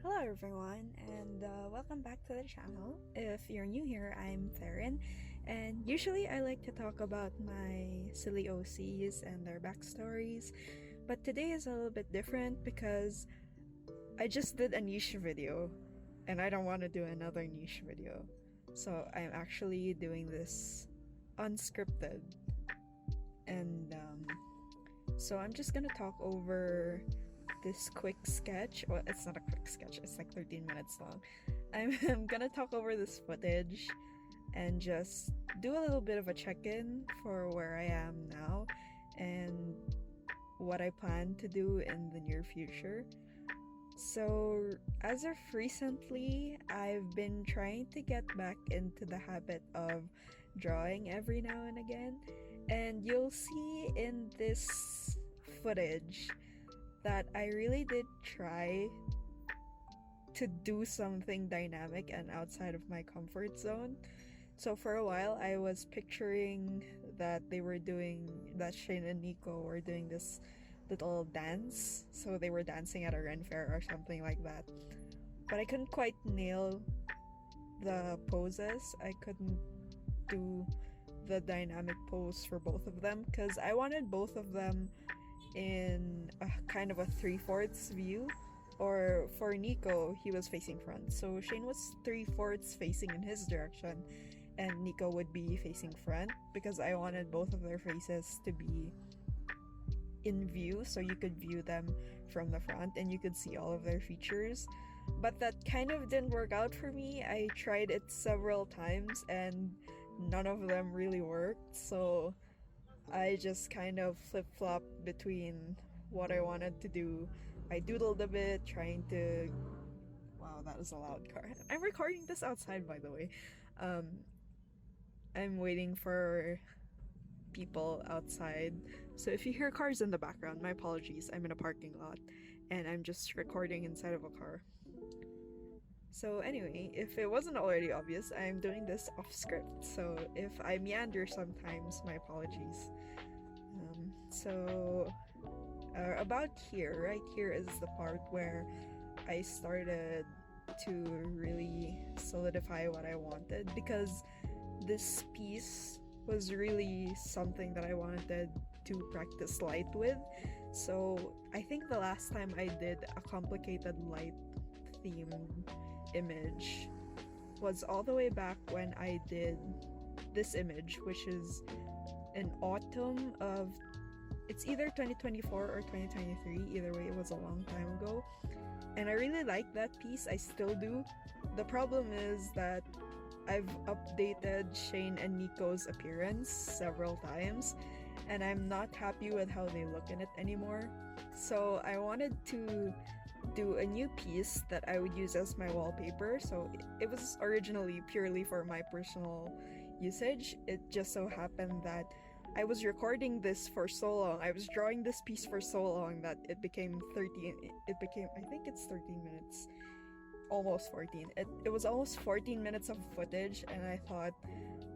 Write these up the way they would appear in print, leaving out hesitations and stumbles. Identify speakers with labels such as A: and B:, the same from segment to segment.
A: Hello everyone, and welcome back to the channel. If you're new here, I'm Therin, and usually I like to talk about my silly OCs and their backstories, but today is a little bit different because I just did a niche video, and I don't want to do another niche video. So I'm actually doing this unscripted, and so I'm just gonna talk over this quick sketch. Well, it's not a quick sketch, it's like 13 minutes long. I'm gonna talk over this footage and just do a little bit of a check-in for where I am now and what I plan to do in the near future. So, as of recently, I've been trying to get back into the habit of drawing every now and again, and you'll see in this footage that I really did try to do something dynamic and outside of my comfort zone. So for a while, I was picturing that Shane and Nico were doing this little dance. So they were dancing at a Fair or something like that. But I couldn't quite nail the poses. I couldn't do the dynamic pose for both of them because I wanted both of them in a kind of a 3/4 view, or for Nico, he was facing front. So Shane was 3/4 facing in his direction, and Nico would be facing front because I wanted both of their faces to be in view so you could view them from the front and you could see all of their features. But that kind of didn't work out for me. I tried it several times and none of them really worked, so I just kind of flip-flopped between what I wanted to do. I doodled a bit, trying to... Wow, that was a loud car. I'm recording this outside, by the way. I'm waiting for people outside. So if you hear cars in the background, my apologies. I'm in a parking lot, and I'm just recording inside of a car. So anyway, if it wasn't already obvious, I'm doing this off script, so if I meander sometimes, my apologies. About here, right here is the part where I started to really solidify what I wanted, because this piece was really something that I wanted to practice light with. So I think the last time I did a complicated light themed image was all the way back when I did this image, which is an autumn of, it's either 2024 or 2023, either way, it was a long time ago, and I really like that piece. I still do. The problem is that I've updated Shane and Nico's appearance several times, and I'm not happy with how they look in it anymore. So I wanted to do a new piece that I would use as my wallpaper. So it was originally purely for my personal usage. It just so happened that I was recording this for so long, I was drawing this piece for so long that it became I think it's 13 minutes, almost 14. It was almost 14 minutes of footage, and I thought,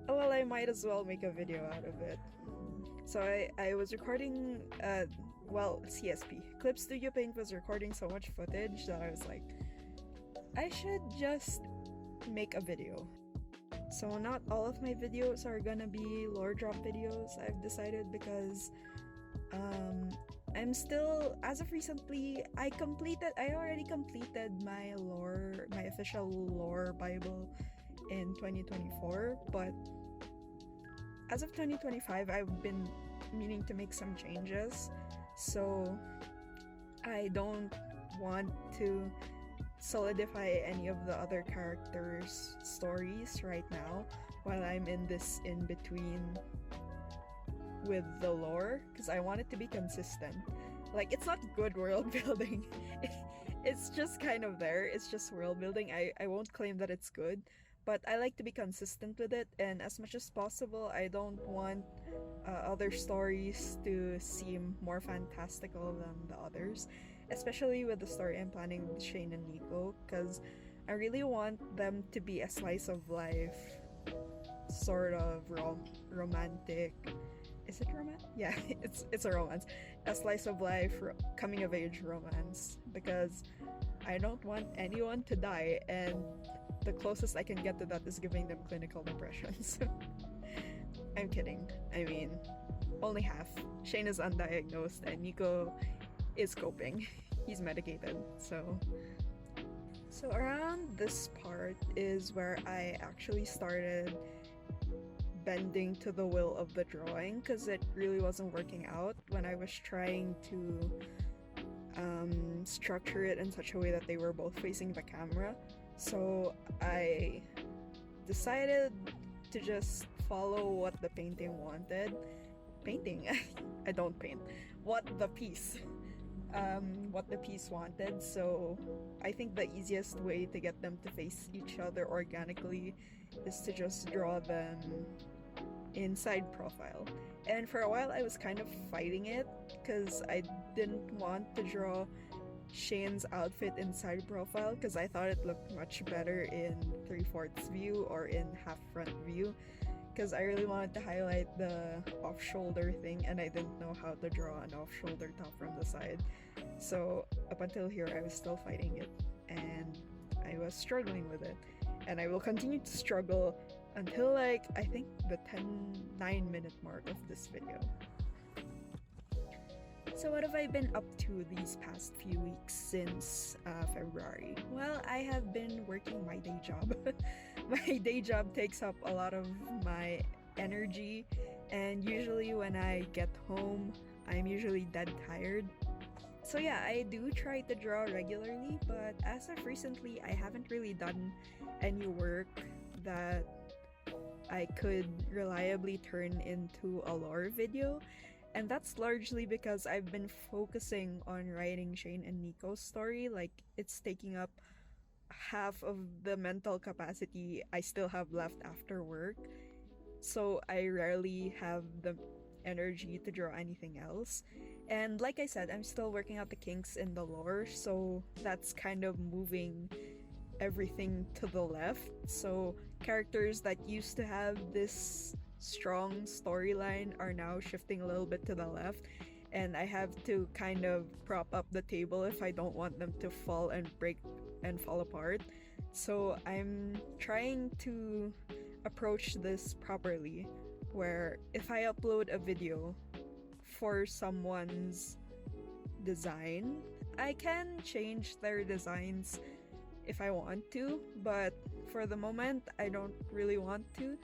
A: oh well, I might as well make a video out of it. So I was recording CSP. Clip Studio Paint was recording so much footage that I was like, I should just make a video. So not all of my videos are gonna be lore drop videos, I've decided, because I'm still, as of recently, I already completed my official lore Bible in 2024, but as of 2025, I've been meaning to make some changes, so I don't want to solidify any of the other characters' stories right now while I'm in this in-between with the lore, because I want it to be consistent. Like, it's not good world building. It's just kind of there. It's just world building. I won't claim that it's good, but I like to be consistent with it, and as much as possible, I don't want other stories to seem more fantastical than the others, especially with the story I'm planning with Shane and Nico, because I really want them to be a slice of life, sort of romantic. Is it romantic? Yeah, it's a romance. A slice of life, coming of age romance, because I don't want anyone to die, and the closest I can get to that is giving them clinical depressions. I'm kidding. I mean, only half. Shane is undiagnosed and Nico is coping. He's medicated, so... So around this part is where I actually started bending to the will of the drawing, because it really wasn't working out when I was trying to structure it in such a way that they were both facing the camera. So I decided to just follow what the painting wanted. Painting? I don't paint. What the piece wanted. So I think the easiest way to get them to face each other organically is to just draw them in side profile. And for a while I was kind of fighting it because I didn't want to draw Shane's outfit in side profile because I thought it looked much better in 3/4 view or in half front view, because I really wanted to highlight the off-shoulder thing and I didn't know how to draw an off-shoulder top from the side. So up until here I was still fighting it and I was struggling with it, and I will continue to struggle until like I think the 9-minute mark of this video. So what have I been up to these past few weeks since February? Well, I have been working my day job. My day job takes up a lot of my energy, and usually when I get home, I'm usually dead tired. So yeah, I do try to draw regularly, but as of recently, I haven't really done any work that I could reliably turn into a lore video. And that's largely because I've been focusing on writing Shane and Nico's story. Like, it's taking up half of the mental capacity I still have left after work. So I rarely have the energy to draw anything else. And like I said, I'm still working out the kinks in the lore, so that's kind of moving everything to the left. So characters that used to have this strong storyline are now shifting a little bit to the left, and I have to kind of prop up the table if I don't want them to fall and break and fall apart. So I'm trying to approach this properly, where if I upload a video for someone's design, I can change their designs if I want to, but for the moment I don't really want to.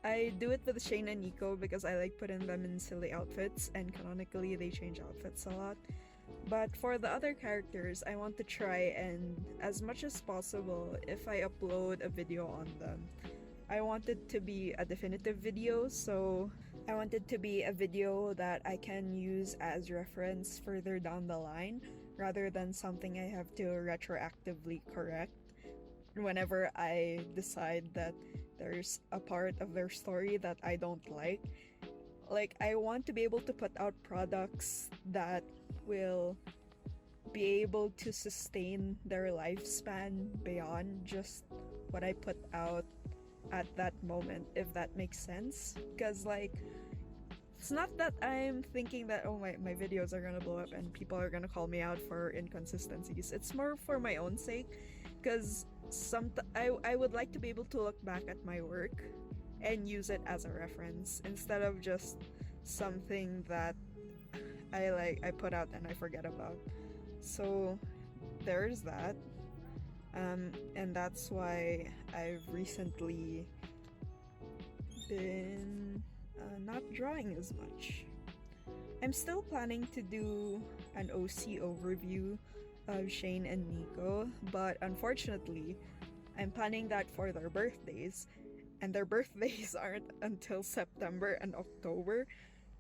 A: I do it with Shane and Nico because I like putting them in silly outfits, and canonically they change outfits a lot. But for the other characters, I want to try and, as much as possible, if I upload a video on them, I want it to be a definitive video, so I want it to be a video that I can use as reference further down the line, rather than something I have to retroactively correct whenever I decide that there's a part of their story that I don't like. Like, I want to be able to put out products that will be able to sustain their lifespan beyond just what I put out at that moment, if that makes sense. Because, like, it's not that I'm thinking that, oh, my videos are gonna blow up and people are gonna call me out for inconsistencies. It's more for my own sake, because I would like to be able to look back at my work and use it as a reference instead of just something that I put out and I forget about. So there's that, and that's why I've recently been not drawing as much. I'm still planning to do an OC overview of Shane and Nico, but unfortunately, I'm planning that for their birthdays, and their birthdays aren't until September and October,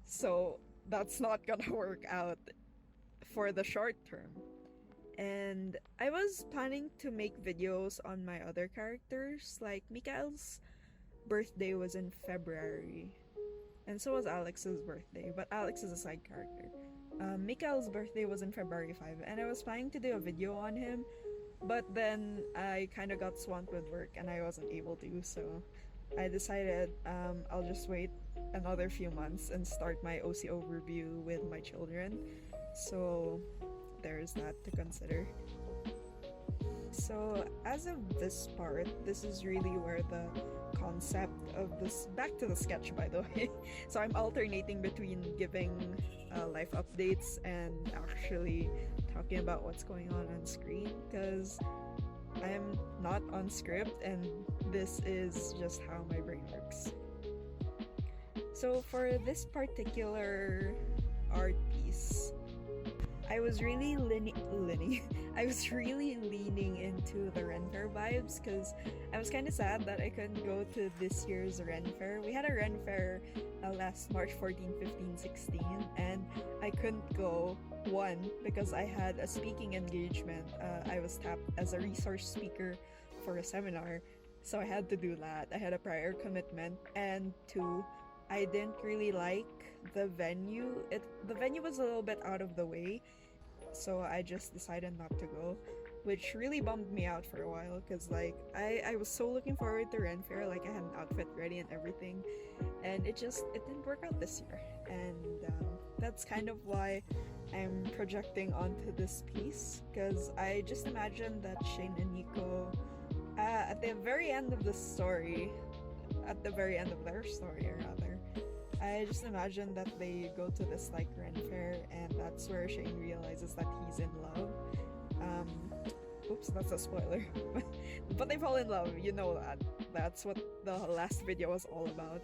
A: so that's not gonna work out for the short term. And I was planning to make videos on my other characters, like Mikael's birthday was in February, and so was Alex's birthday, but Alex is a side character. Mikael's birthday was in February 5, and I was planning to do a video on him, but then I kind of got swamped with work and I wasn't able to, so I decided I'll just wait another few months and start my OC overview with my children. So there's that to consider. So as of this part, this is really where the concept of this, back to the sketch by the way. So I'm alternating between giving life updates and actually talking about what's going on screen, because I'm not on script and this is just how my brain works. So for this particular art piece, I was really I was really leaning into the Ren Fair vibes, because I was kind of sad that I couldn't go to this year's Ren Fair. We had a Ren Fair last March 14, 15, 16, and I couldn't go. One, because I had a speaking engagement. I was tapped as a resource speaker for a seminar, so I had to do that. I had a prior commitment. And two, I didn't really like the venue. The venue was a little bit out of the way, so I just decided not to go, which really bummed me out for a while, because like I was so looking forward to Ren Fair. Like I had an outfit ready and everything, and it didn't work out this year. And that's kind of why I'm projecting onto this piece, because I just imagine that Shane and Nico, at the very end of the story, at the very end of their story rather, I just imagine that they go to this like Ren Fair, and that's where Shane realizes that he's in love. Oops, that's a spoiler. But they fall in love, you know that. That's what the last video was all about.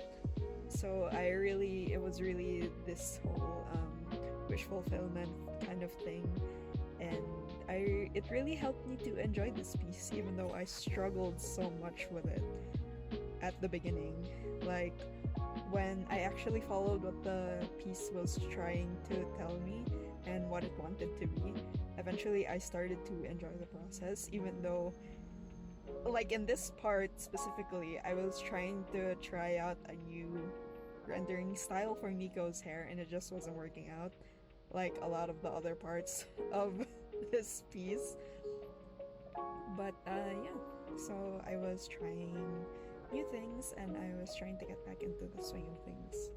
A: So it was really this whole wish fulfillment kind of thing, and it really helped me to enjoy this piece, even though I struggled so much with it at the beginning. Like when I actually followed what the piece was trying to tell me and what it wanted to be, eventually I started to enjoy the process, even though like in this part specifically, I was trying to try out a new rendering style for Nico's hair and it just wasn't working out like a lot of the other parts of this piece. But yeah, so I was trying new things and I was trying to get back into the swing of things.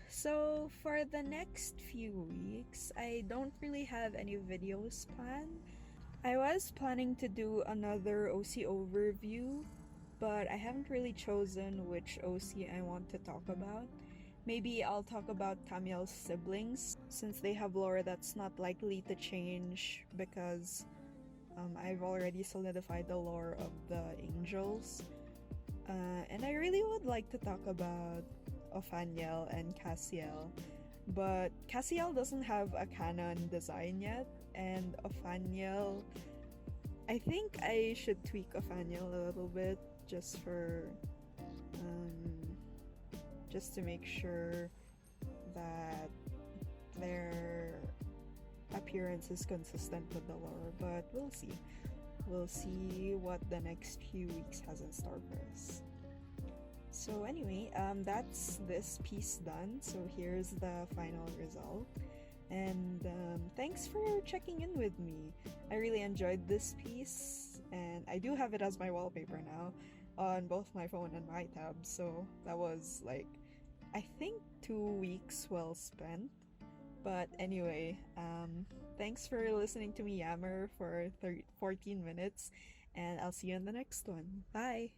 A: So for the next few weeks, I don't really have any videos planned. I was planning to do another OC overview, but I haven't really chosen which OC I want to talk about. Maybe I'll talk about Tamiel's siblings, since they have lore that's not likely to change, because I've already solidified the lore of the angels. And I really would like to talk about Ophaniel and Cassiel, but Cassiel doesn't have a canon design yet, and Ophaniel, I think I should tweak Ophaniel a little bit just to make sure that their appearance is consistent with the lore, but we'll see. We'll see what the next few weeks has in store for us. So anyway, that's this piece done. So here's the final result. And thanks for checking in with me. I really enjoyed this piece, and I do have it as my wallpaper now on both my phone and my tab. So that was like, I think 2 weeks well spent. But anyway, thanks for listening to me yammer for 14 minutes, and I'll see you in the next one. Bye!